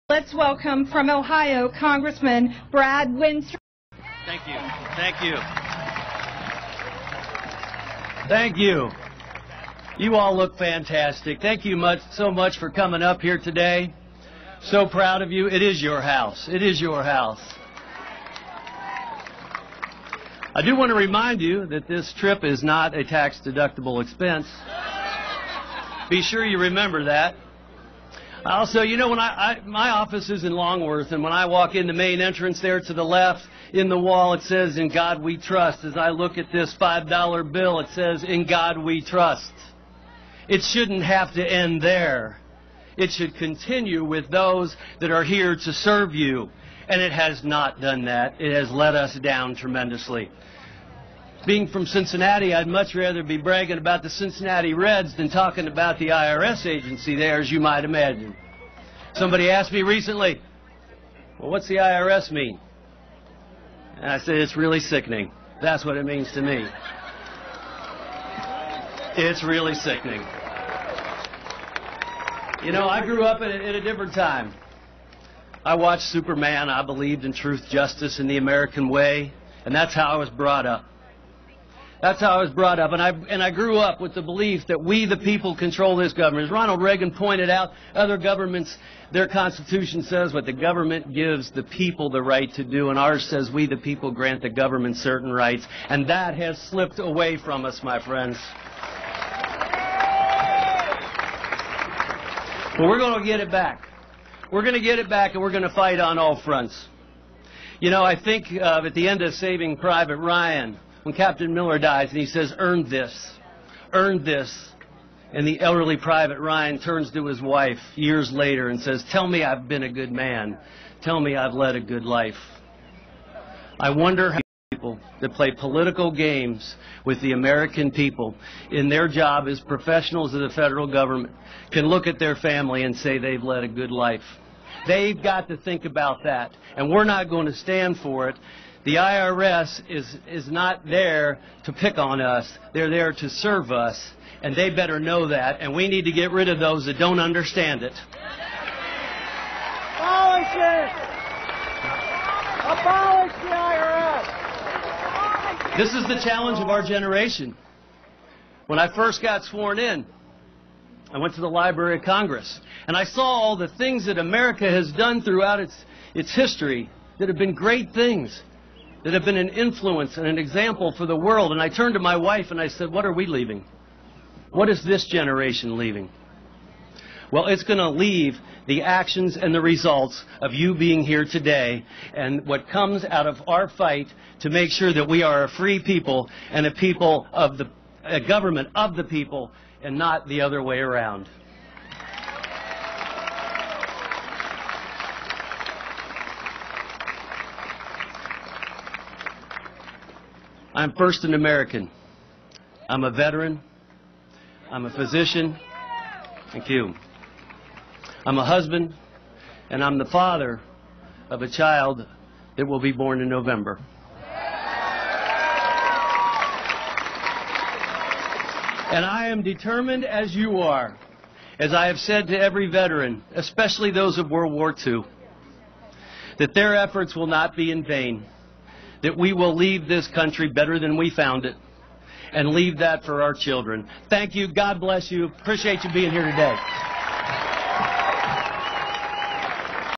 Let's welcome from Ohio, Congressman Brad Wenstrup. Thank you. Thank you. Thank you. You all look fantastic. Thank you so much for coming up here today. So proud of you. It is your house. It is your house. I do want to remind you that this trip is not a tax-deductible expense. Be sure you remember that. Also, you know, when my office is in Longworth, and when I walk in the main entrance there to the left, in the wall, it says, "In God we trust." As I look at this $5 bill, it says, "In God we trust." It shouldn't have to end there. It should continue with those that are here to serve you. And it has not done that. It has let us down tremendously. Being from Cincinnati, I'd much rather be bragging about the Cincinnati Reds than talking about the IRS agency there, as you might imagine. Somebody asked me recently, "Well, what's the IRS mean?" And I said, "It's really sickening." That's what it means to me. It's really sickening. You know, I grew up in a different time. I watched Superman. I believed in truth, justice, and the American way. And that's how I was brought up. That's how I was brought up. And I grew up with the belief that we, the people, control this government. As Ronald Reagan pointed out, other governments, their constitution says what the government gives the people the right to do, and ours says we, the people, grant the government certain rights. And that has slipped away from us, my friends. But we're going to get it back. We're going to get it back, and we're going to fight on all fronts. You know, I think at the end of Saving Private Ryan, when Captain Miller dies and he says, "Earned this, earned this," and the elderly Private Ryan turns to his wife years later and says, "Tell me I've been a good man. Tell me I've led a good life." I wonder how people that play political games with the American people in their job as professionals of the federal government can look at their family and say they've led a good life. They've got to think about that, and we're not going to stand for it. The IRS is not there to pick on us. They're there to serve us, and they better know that, and we need to get rid of those that don't understand it. Abolish it! Abolish the IRS! This is the challenge of our generation. When I first got sworn in, I went to the Library of Congress, and I saw all the things that America has done throughout its history that have been great things, that have been an influence and an example for the world. And I turned to my wife and I said, "What are we leaving? What is this generation leaving?" Well, it's going to leave the actions and the results of you being here today and what comes out of our fight to make sure that we are a free people and a people of a government of the people and not the other way around. I'm first an American. I'm a veteran. I'm a physician. Thank you. I'm a husband, and I'm the father of a child that will be born in November. And I am determined as you are, as I have said to every veteran, especially those of World War II, that their efforts will not be in vain, that we will leave this country better than we found it, and leave that for our children. Thank you. God bless you. Appreciate you being here today.